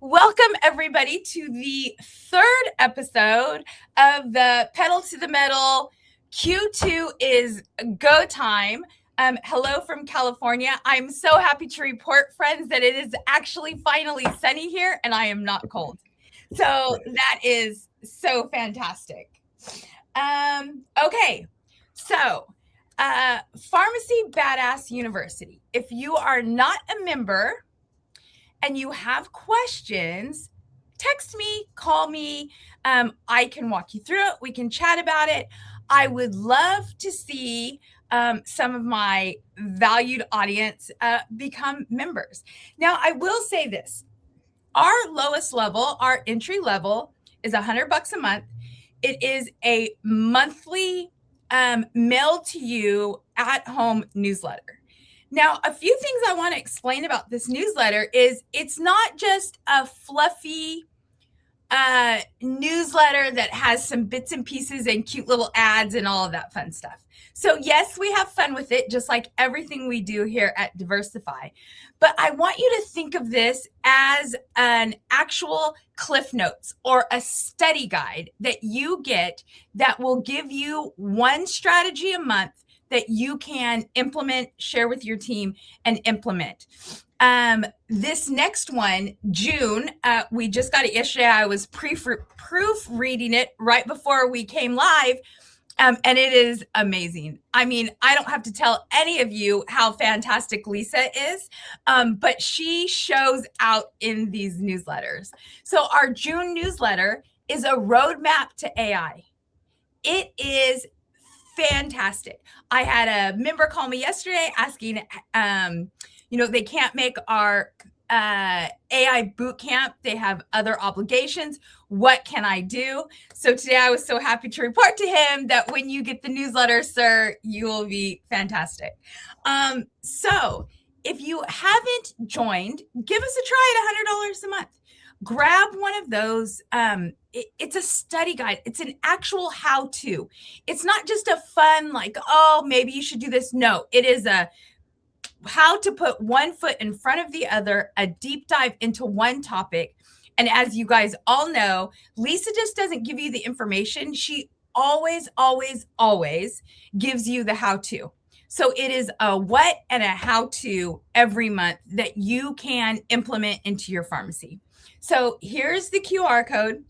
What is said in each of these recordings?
Welcome, everybody, to the third episode of the Pedal to the Metal. Q2 is go time. Hello from California. I'm so happy to report, friends, that it is actually finally sunny here and I am not cold. So that is so fantastic. Okay, so Pharmacy Badass University. If you are not a member, and you have questions, text me, call me. I can walk you through it. We can chat about it. I would love to see some of my valued audience become members. Now, I will say this. Our lowest level, our entry level is $100 a month. It is a monthly mail to you at home newsletter. Now, a few things I want to explain about this newsletter is it's not just a fluffy newsletter that has some bits and pieces and cute little ads and all of that fun stuff. So yes, we have fun with it, just like everything we do here at Diversify. But I want you to think of this as an actual Cliff Notes or a study guide that you get that will give you one strategy a month that you can implement, share with your team, and implement. This next one, June, we just got it yesterday. I was proofreading it right before we came live, and it is amazing. I mean, I don't have to tell any of you how fantastic Lisa is, but she shows out in these newsletters. So our June newsletter is a roadmap to AI. It is fantastic. I had a member call me yesterday asking, they can't make our AI boot camp. They have other obligations. What can I do? So today I was so happy to report to him that when you get the newsletter, sir, you will be fantastic. So if you haven't joined, give us a try at $100 a month. Grab one of those. It's a study guide. It's an actual how-to. It's not just a fun, like, oh, maybe you should do this. No, it is a how to put one foot in front of the other, a deep dive into one topic. And as you guys all know, Lisa just doesn't give you the information. She always, always, always gives you the how-to. So it is a what and a how-to every month that you can implement into your pharmacy. So here's the QR code.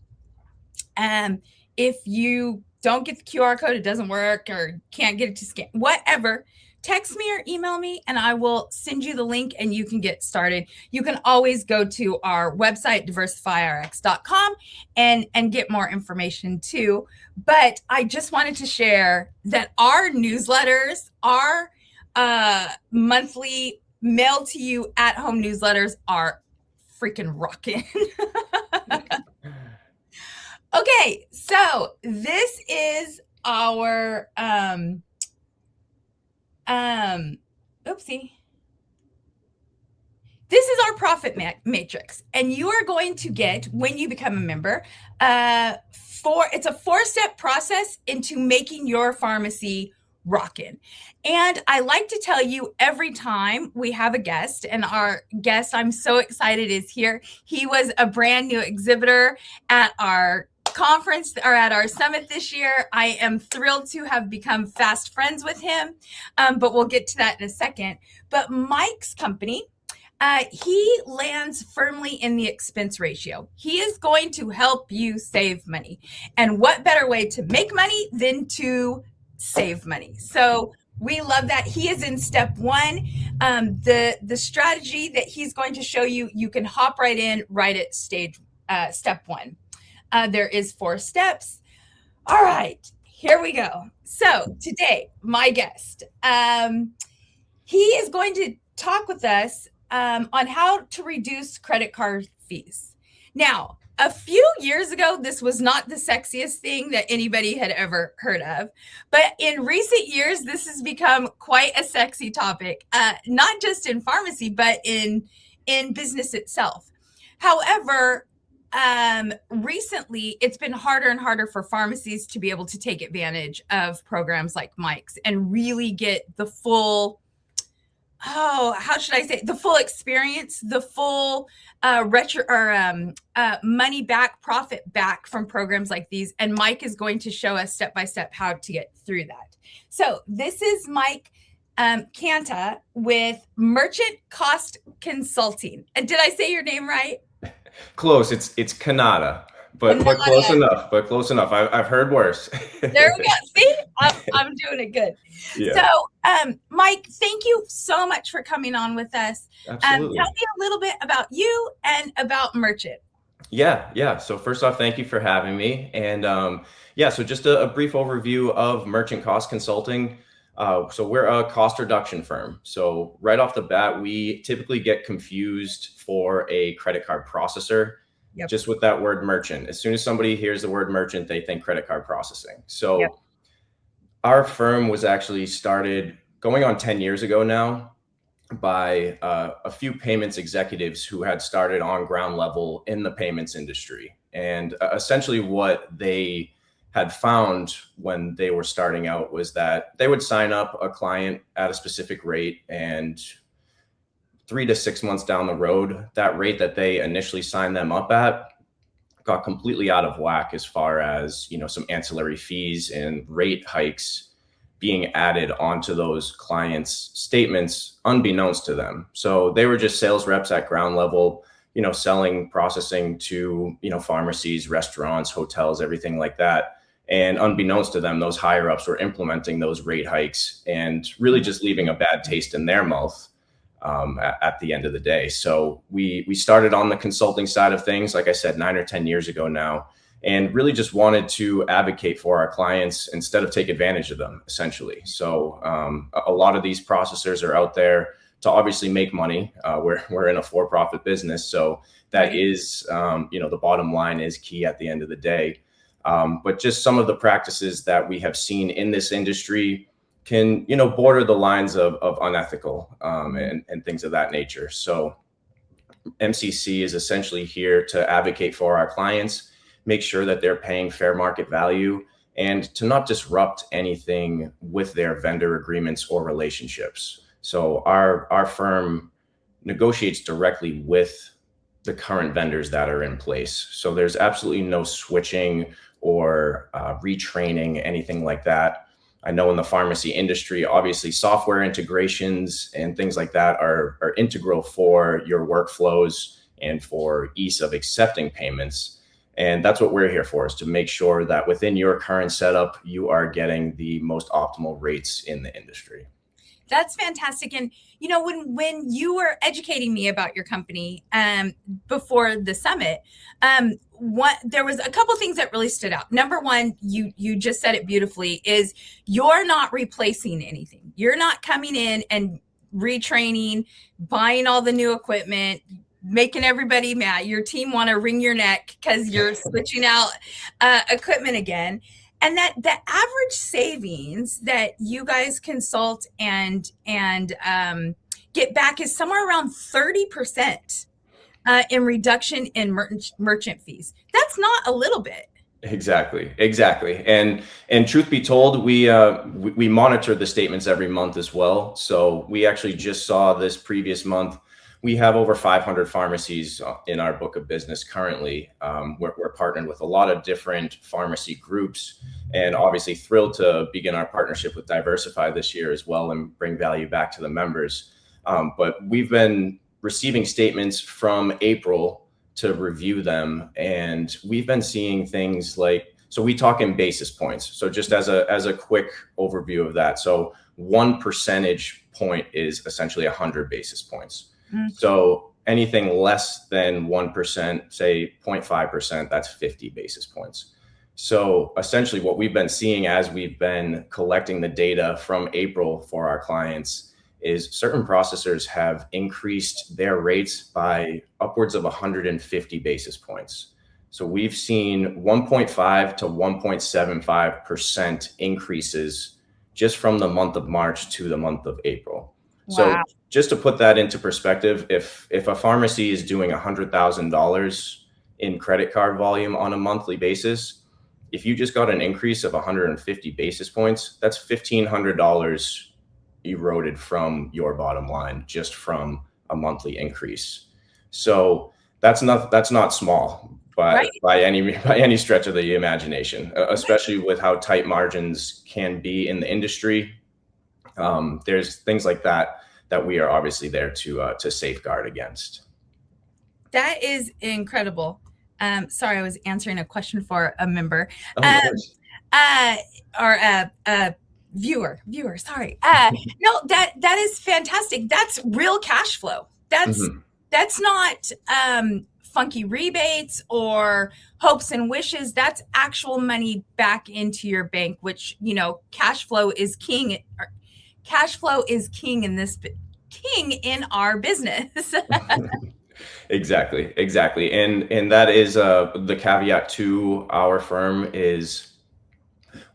If you don't get the QR code, it doesn't work or can't get it to scan, whatever, text me or email me and I will send you the link and you can get started. You can always go to our website, DiversifyRx.com, and get more information too. But I just wanted to share that our newsletters, our monthly mail to you at home newsletters are freaking rocking. Okay, so this is our oopsie. This is our profit matrix, and you are going to get, when you become a member, it's a 4-step process into making your pharmacy rockin'. And I like to tell you every time we have a guest, and our guest, I'm so excited, is here. He was a brand new exhibitor at our conference or at our summit this year. I am thrilled to have become fast friends with him, but we'll get to that in a second. But Mike's company, he lands firmly in the expense ratio. He is going to help you save money. And what better way to make money than to save money? So we love that. He is in step 1. The strategy that he's going to show you, you can hop right in right at step 1. There is 4 steps. All right, here we go. So today, my guest, he is going to talk with us on how to reduce credit card fees. Now, a few years ago, this was not the sexiest thing that anybody had ever heard of. But in recent years, this has become quite a sexy topic, not just in pharmacy, but in business itself. However, recently, it's been harder and harder for pharmacies to be able to take advantage of programs like Mike's and really get the full how should I say, the full experience, the full money back, profit back from programs like these. And Mike is going to show us step by step how to get through that. So this is Mike Cannata with Merchant Cost Consulting. And did I say your name right? Close. It's Cannata, but close Cannata. enough. But close enough. I've heard worse. There we go. See, I'm doing it good. Yeah, So, Mike, thank you so much for coming on with us. Tell me absolutely. a little bit about you and about Merchant. Yeah. So first off, thank you for having me. And yeah, so just a brief overview of Merchant Cost Consulting. So we're a cost reduction firm. So right off the bat, we typically get confused for a credit card processor. Yep. Just with that word merchant. As soon as somebody hears the word merchant, they think credit card processing. So Yep. our firm was actually started going on 10 years ago now by a few payments executives who had started on ground level in the payments industry. And essentially what they had found when they were starting out was that they would sign up a client at a specific rate, and 3 to 6 months down the road, that rate that they initially signed them up at got completely out of whack as far as, some ancillary fees and rate hikes being added onto those clients' statements unbeknownst to them. So they were just sales reps at ground level, selling processing to, pharmacies, restaurants, hotels, everything like that. And unbeknownst to them, those higher ups were implementing those rate hikes and really just leaving a bad taste in their mouth at the end of the day. So we started on the consulting side of things, like I said, 9 or 10 years ago now, and really just wanted to advocate for our clients instead of take advantage of them, essentially. So a lot of these processors are out there to obviously make money. We're in a for-profit business, so that is, the bottom line is key at the end of the day. But just some of the practices that we have seen in this industry can, border the lines of unethical and things of that nature. So MCC is essentially here to advocate for our clients, make sure that they're paying fair market value, and to not disrupt anything with their vendor agreements or relationships. So our firm negotiates directly with the current vendors that are in place. So there's absolutely no switching or retraining, anything like that. I know in the pharmacy industry, obviously software integrations and things like that are integral for your workflows and for ease of accepting payments. And that's what we're here for, is to make sure that within your current setup, you are getting the most optimal rates in the industry. That's fantastic. And when you were educating me about your company before the summit, there was a couple things that really stood out. Number one, you just said it beautifully, is you're not replacing anything. You're not coming in and retraining, buying all the new equipment, making everybody mad. Your team want to wring your neck because you're switching out equipment again. And that the average savings that you guys consult and get back is somewhere around 30% in reduction in merchant fees. That's not a little bit. Exactly. And truth be told, we monitor the statements every month as well. So we actually just saw this previous month, we have over 500 pharmacies in our book of business currently. We're partnered with a lot of different pharmacy groups, and obviously thrilled to begin our partnership with Diversify this year as well and bring value back to the members. But we've been receiving statements from April to review them, and we've been seeing things like, so we talk in basis points. So just as a quick overview of that, so 1 percentage point is essentially 100 basis points. So anything less than 1%, say 0.5%, that's 50 basis points. So essentially what we've been seeing as we've been collecting the data from April for our clients is certain processors have increased their rates by upwards of 150 basis points. So we've seen 1.5 to 1.75% increases just from the month of March to the month of April. Wow. So just to put that into perspective, if a pharmacy is doing $100,000 in credit card volume on a monthly basis, if you just got an increase of 150 basis points, that's $1,500 eroded from your bottom line just from a monthly increase. So that's not small Right. by any stretch of the imagination, especially with how tight margins can be in the industry. There's things like that we are obviously there to safeguard against. That is incredible. Sorry, I was answering a question for a member. Oh, no worries. Or a viewer. Sorry. No, that is fantastic. That's real cash flow. That's not funky rebates or hopes and wishes. That's actual money back into your bank, which, cash flow is king. Cash flow is king in our business. Exactly. And that is the caveat to our firm is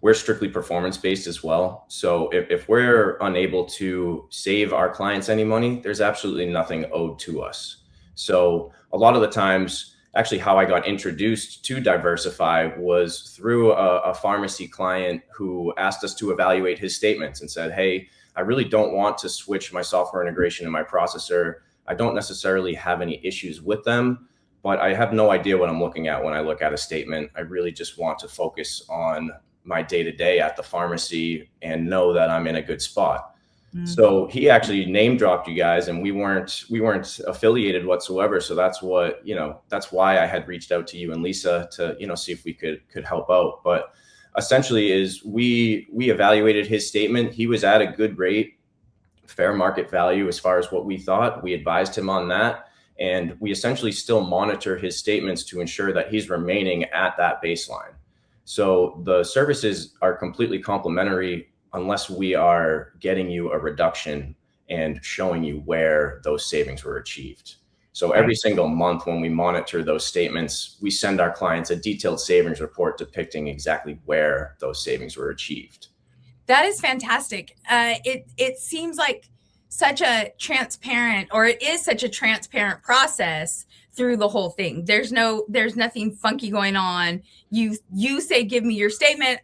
we're strictly performance based as well. So if we're unable to save our clients any money, there's absolutely nothing owed to us. So a lot of the times, actually how I got introduced to Diversify was through a pharmacy client who asked us to evaluate his statements and said, hey, I really don't want to switch my software integration and my processor. I don't necessarily have any issues with them, but I have no idea what I'm looking at when I look at a statement. I really just want to focus on my day-to-day at the pharmacy and know that I'm in a good spot. So he actually name dropped you guys, and we weren't affiliated whatsoever. So that's why I had reached out to you and Lisa to, see if we could help out. But essentially is we evaluated his statement. He was at a good rate, fair market value as far as what we thought. We advised him on that. And we essentially still monitor his statements to ensure that he's remaining at that baseline. So the services are completely complementary unless we are getting you a reduction and showing you where those savings were achieved. So every single month when we monitor those statements, we send our clients a detailed savings report depicting exactly where those savings were achieved. That is fantastic. It seems like it is such a transparent process through the whole thing. There's nothing funky going on. You say, give me your statement.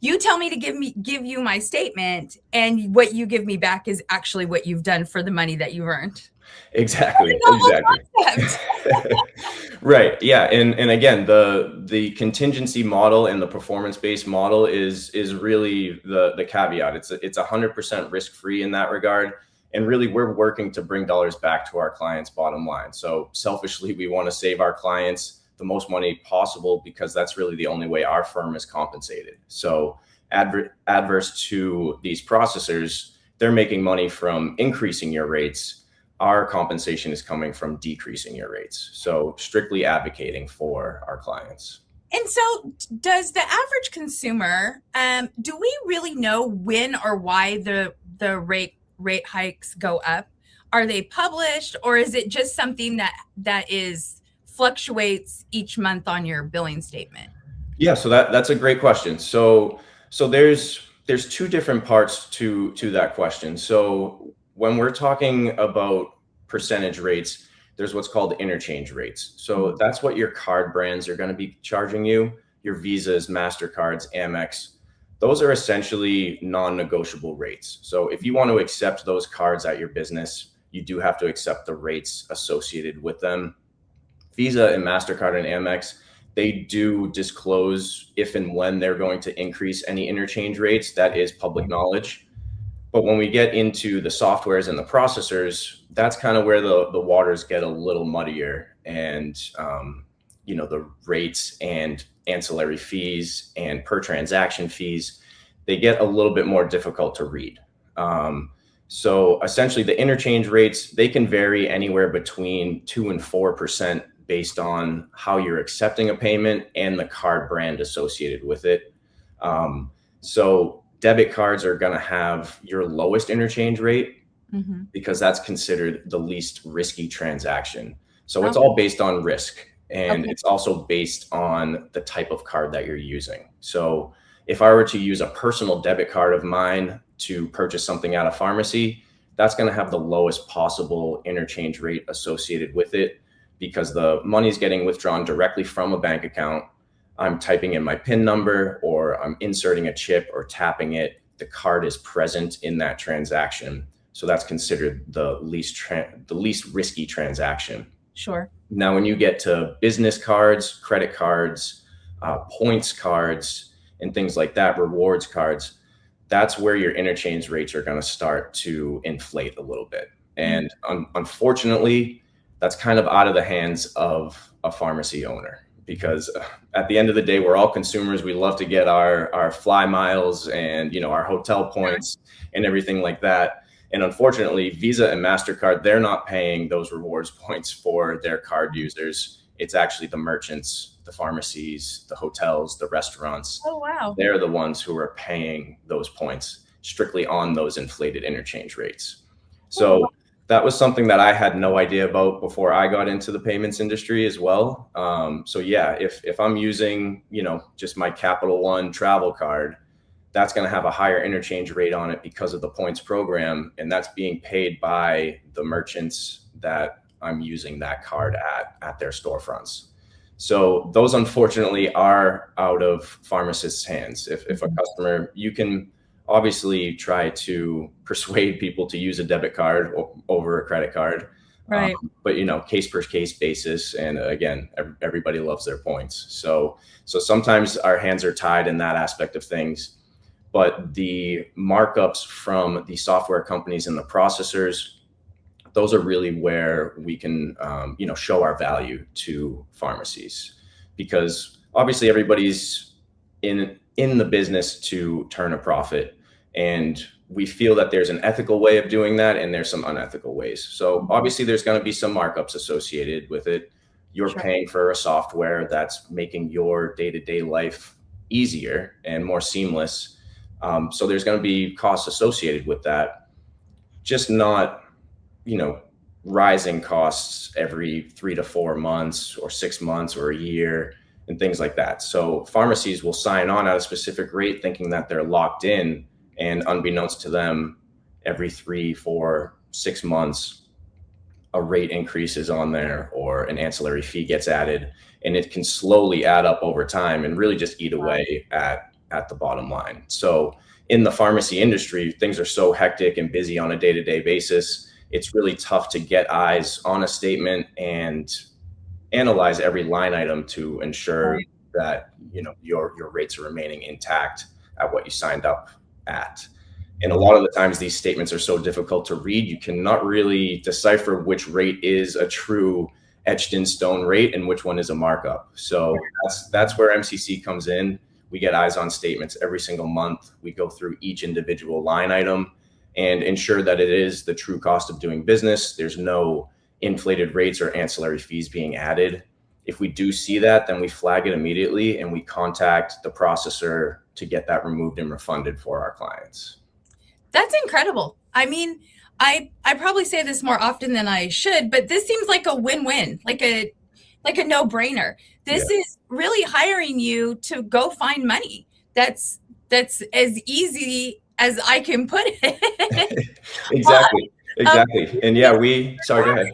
You tell me to give you my statement, and what you give me back is actually what you've done for the money that you've earned. Exactly. Right. Yeah. And again, the contingency model and the performance-based model is really the caveat. It's 100% risk-free in that regard. And really, we're working to bring dollars back to our clients' bottom line. So selfishly, we want to save our clients the most money possible because that's really the only way our firm is compensated. So adverse to these processors, they're making money from increasing your rates. Our compensation is coming from decreasing your rates. So strictly advocating for our clients. And so does the average consumer, do we really know when or why the rate hikes go up? Are they published, or is it just something that fluctuates each month on your billing statement? Yeah, so that's a great question. So there's two different parts to that question. So when we're talking about percentage rates, there's what's called interchange rates. So that's what your card brands are going to be charging you, your Visas, MasterCards, Amex. Those are essentially non-negotiable rates. So if you want to accept those cards at your business, you do have to accept the rates associated with them. Visa and MasterCard and Amex, they do disclose if and when they're going to increase any interchange rates. That is public knowledge. But when we get into the softwares and the processors, that's kind of where the waters get a little muddier. And, the rates and ancillary fees and per transaction fees, they get a little bit more difficult to read. So essentially the interchange rates, they can vary anywhere between 2 and 4% based on how you're accepting a payment and the card brand associated with it. So debit cards are going to have your lowest interchange rate because that's considered the least risky transaction. So it's all based on risk, and it's also based on the type of card that you're using. So if I were to use a personal debit card of mine to purchase something at a pharmacy, that's going to have the lowest possible interchange rate associated with it because the money's getting withdrawn directly from a bank account. I'm typing in my PIN number, or I'm inserting a chip or tapping it. the card is present in that transaction. So that's considered the least risky transaction. Sure. Now, when you get to business cards, credit cards, points cards, and things like that, rewards cards, that's where your interchange rates are going to start to inflate a little bit. And unfortunately, that's kind of out of the hands of a pharmacy owner, because at the end of the day, we're all consumers. We love to get our fly miles and, our hotel points and everything like that. And unfortunately, Visa and MasterCard, they're not paying those rewards points for their card users. It's actually the merchants, the pharmacies, the hotels, the restaurants. Oh, wow. They're the ones who are paying those points strictly on those inflated interchange rates. So that was something that I had no idea about before I got into the payments industry as well. So yeah, if I'm using, just my Capital One travel card, that's going to have a higher interchange rate on it because of the points program. And that's being paid by the merchants that I'm using that card at their storefronts. So those unfortunately are out of pharmacists' hands. If a customer, you can obviously try to persuade people to use a debit card over a credit card. Right. But case per case basis. And again, everybody loves their points. So sometimes our hands are tied in that aspect of things. But the markups from the software companies and the processors, those are really where we can, show our value to pharmacies, because obviously everybody's in the business to turn a profit. And we feel that there's an ethical way of doing that, and there's some unethical ways. So obviously there's going to be some markups associated with it. You're paying for a software that's making your day-to-day life easier and more seamless. So there's going to be costs associated with that, just not, rising costs every 3 to 4 months or 6 months or a year and things like that. So pharmacies will sign on at a specific rate thinking that they're locked in, and unbeknownst to them, every 3, 4, 6 months, a rate increases on there or an ancillary fee gets added, and it can slowly add up over time and really just eat away at the bottom line. So in the pharmacy industry, things are so hectic and busy on a day-to-day basis. It's really tough to get eyes on a statement and analyze every line item to ensure that your rates are remaining intact at what you signed up at. And a lot of the times these statements are so difficult to read, you cannot really decipher which rate is a true etched in stone rate and which one is a markup. So that's where MCC comes in. We get eyes on statements every single month. We go through each individual line item and ensure that it is the true cost of doing business. There's no inflated rates or ancillary fees being added. If we do see that, then we flag it immediately and we contact the processor to get that removed and refunded for our clients. That's incredible. I mean, I probably say this more often than I should, but this seems like a win-win, like a no-brainer. This is really hiring you to go find money. That's as easy as I can put it. Exactly. And sorry, go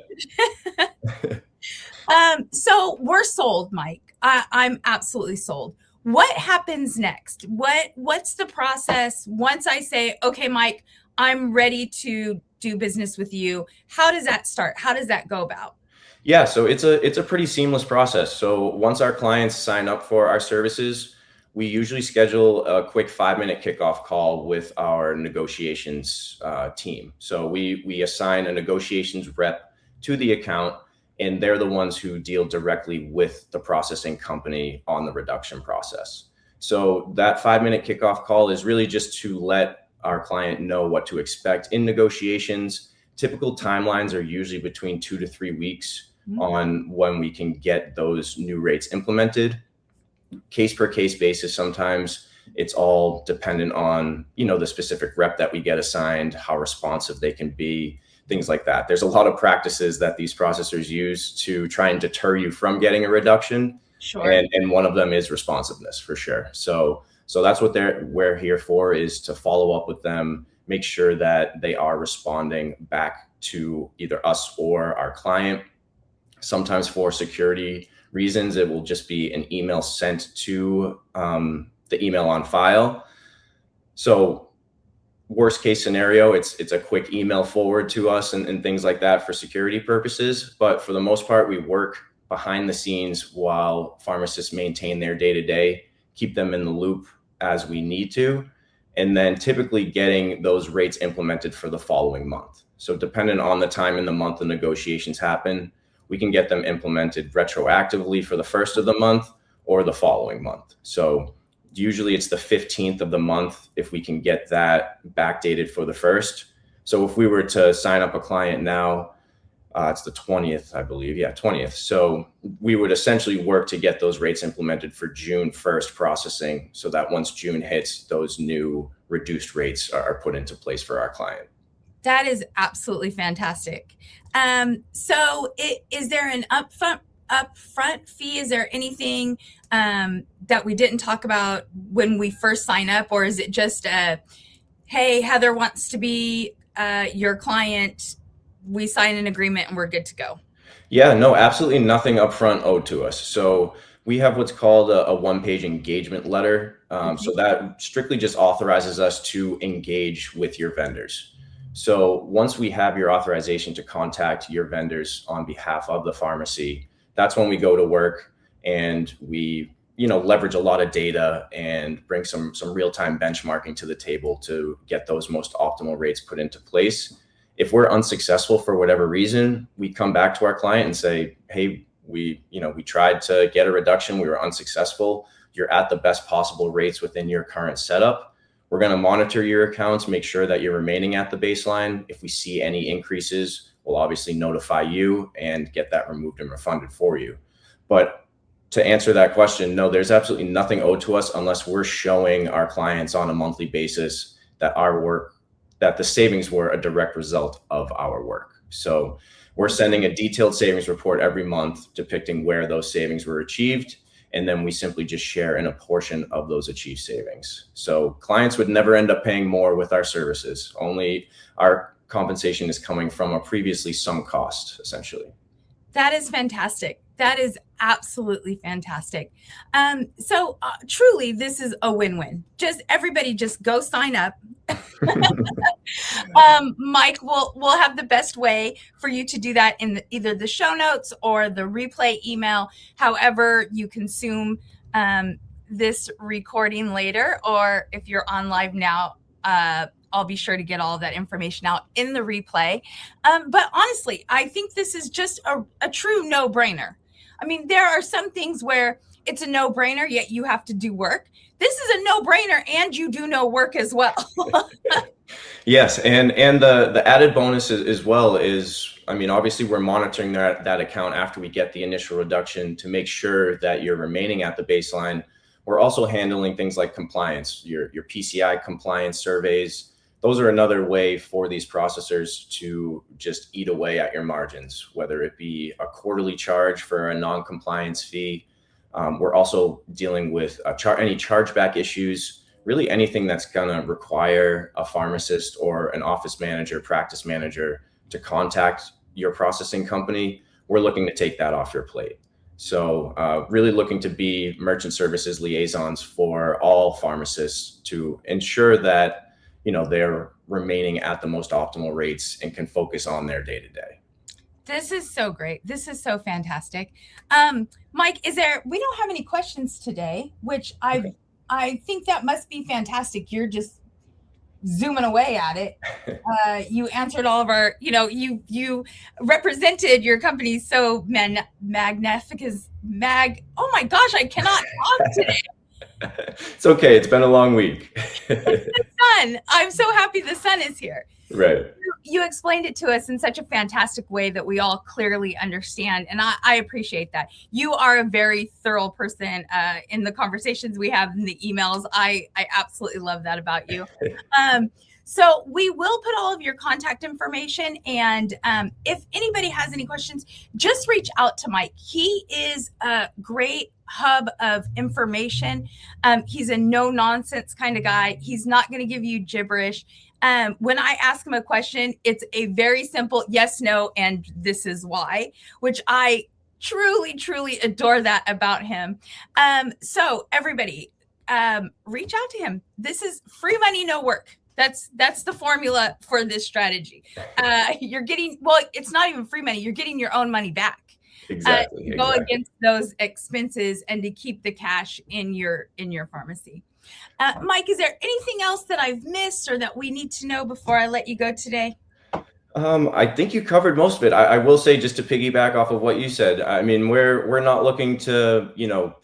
ahead. So we're sold, Mike. I'm absolutely sold. What happens next? What's the process once I say, okay, Mike, I'm ready to do business with you? How does that start? How does that go about? Yeah, so it's a pretty seamless process. So once our clients sign up for our services, we usually schedule a quick 5-minute kickoff call with our negotiations team. So we assign a negotiations rep to the account, and they're the ones who deal directly with the processing company on the reduction process. So that 5-minute kickoff call is really just to let our client know what to expect in negotiations. Typical timelines are usually between 2 to 3 weeks on when we can get those new rates implemented. Case per case basis, sometimes it's all dependent on, the specific rep that we get assigned, how responsive they can be, things like that. There's a lot of practices that these processors use to try and deter you from getting a reduction. Sure. And one of them is responsiveness, for sure. So that's what we're here for, is to follow up with them, make sure that they are responding back to either us or our client. Sometimes for security reasons, it will just be an email sent to the email on file. So worst case scenario, it's a quick email forward to us and things like that for security purposes. But for the most part, we work behind the scenes while pharmacists maintain their day-to-day, keep them in the loop as we need to, and then typically getting those rates implemented for the following month. So depending on the time in the month the negotiations happen, we can get them implemented retroactively for the first of the month or the following month. So usually it's the 15th of the month if we can get that backdated for the first. So if we were to sign up a client now, it's the 20th, I believe. Yeah, 20th. So we would essentially work to get those rates implemented for June 1st processing, so that once June hits, those new reduced rates are put into place for our client. That is absolutely fantastic. So is there an upfront fee? Is there anything that we didn't talk about when we first sign up, or is it just hey, Heather wants to be your client, we sign an agreement and we're good to go? Yeah, no, absolutely nothing upfront owed to us. So we have what's called a one-page engagement letter. So that strictly just authorizes us to engage with your vendors. So once we have your authorization to contact your vendors on behalf of the pharmacy, that's when we go to work and we, leverage a lot of data and bring some real-time benchmarking to the table to get those most optimal rates put into place. If we're unsuccessful for whatever reason, we come back to our client and say, hey, we tried to get a reduction. We were unsuccessful. You're at the best possible rates within your current setup. We're going to monitor your accounts, make sure that you're remaining at the baseline. If we see any increases, we'll obviously notify you and get that removed and refunded for you. But to answer that question, no, there's absolutely nothing owed to us unless we're showing our clients on a monthly basis that the savings were a direct result of our work. So we're sending a detailed savings report every month depicting where those savings were achieved. And then we simply just share in a portion of those achieved savings. So clients would never end up paying more with our services. Only our compensation is coming from a previously sunk cost, essentially. That is fantastic. That is absolutely fantastic. So truly, this is a win-win. Everybody just go sign up. Mike, we'll have the best way for you to do that in either the show notes or the replay email, however you consume this recording later, or if you're on live now, I'll be sure to get all of that information out in the replay. But honestly, I think this is just a true no-brainer. I mean, there are some things where it's a no-brainer, yet you have to do work. This is a no-brainer, and you do no work as well. Yes, and the added bonus as well is, I mean, obviously we're monitoring that account after we get the initial reduction to make sure that you're remaining at the baseline. We're also handling things like compliance, your PCI compliance surveys. Those are another way for these processors to just eat away at your margins, whether it be a quarterly charge for a non-compliance fee. We're also dealing with any chargeback issues, really anything that's going to require a pharmacist or an office manager, practice manager to contact your processing company. We're looking to take that off your plate. So really looking to be merchant services liaisons for all pharmacists to ensure that they're remaining at the most optimal rates and can focus on their day-to-day. This is so great. This is so fantastic. Mike, we don't have any questions today, which I think that must be fantastic. You're just zooming away at it. You answered all of our, you represented your company so magnificent. Oh my gosh, I cannot talk today. It's okay. It's been a long week. It's the sun. I'm so happy the sun is here. Right. You explained it to us in such a fantastic way that we all clearly understand. And I appreciate that. You are a very thorough person in the conversations we have in the emails. I absolutely love that about you. So we will put all of your contact information. And if anybody has any questions, just reach out to Mike. He is a great hub of information. He's a no nonsense kind of guy. He's not going to give you gibberish. When I ask him a question, it's a very simple yes, no, and this is why, which I truly, truly adore that about him. So everybody, reach out to him. This is free money, no work. That's the formula for this strategy. You're getting, well, it's not even free money. You're getting your own money back. Exactly. To go Exactly. against those expenses and to keep the cash in your pharmacy. Mike, is there anything else that I've missed or that we need to know before I let you go today? I think you covered most of it. I will say, just to piggyback off of what you said, I mean, we're not looking to,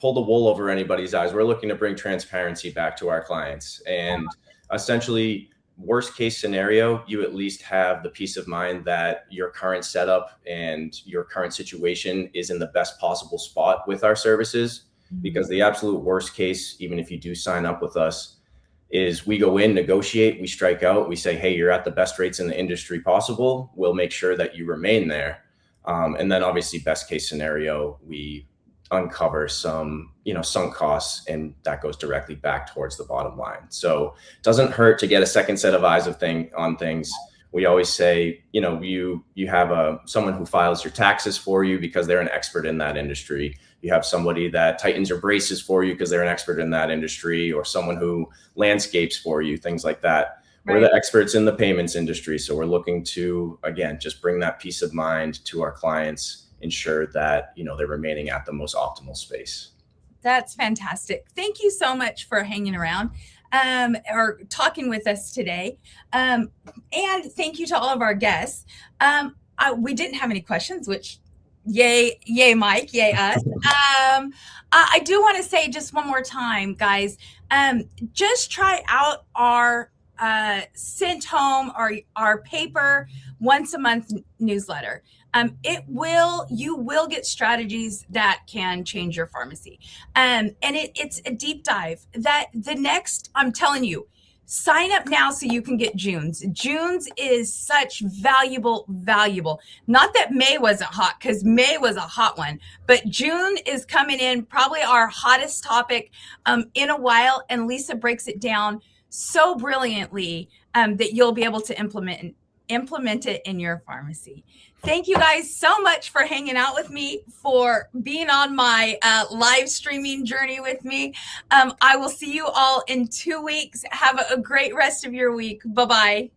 pull the wool over anybody's eyes. We're looking to bring transparency back to our clients, and essentially, worst case scenario, you at least have the peace of mind that your current setup and your current situation is in the best possible spot with our services. Because the absolute worst case, even if you do sign up with us, is we go in, negotiate, we strike out, we say, hey, you're at the best rates in the industry possible. We'll make sure that you remain there. And then obviously, best case scenario, we uncover some, sunk costs, and that goes directly back towards the bottom line. So it doesn't hurt to get a second set of eyes on things. We always say, you have someone who files your taxes for you because they're an expert in that industry. You have somebody that tightens your braces for you because they're an expert in that industry, or someone who landscapes for you, things like that. Right. We're the experts in the payments industry. So we're looking to, again, just bring that peace of mind to our clients, ensure that, they're remaining at the most optimal space. That's fantastic. Thank you so much for hanging around or talking with us today. And thank you to all of our guests. We didn't have any questions, which yay, Mike, yay us. I do want to say just one more time, guys, just try out our sent home or our paper once a month newsletter. You will get strategies that can change your pharmacy. And it's a deep dive that I'm telling you, sign up now so you can get June's. June's is such valuable. Not that May wasn't hot, because May was a hot one, but June is coming in, probably our hottest topic in a while. And Lisa breaks it down so brilliantly that you'll be able to implement it in your pharmacy. Thank you guys so much for hanging out with me, for being on my live streaming journey with me. I will see you all in 2 weeks. Have a great rest of your week. Bye-bye.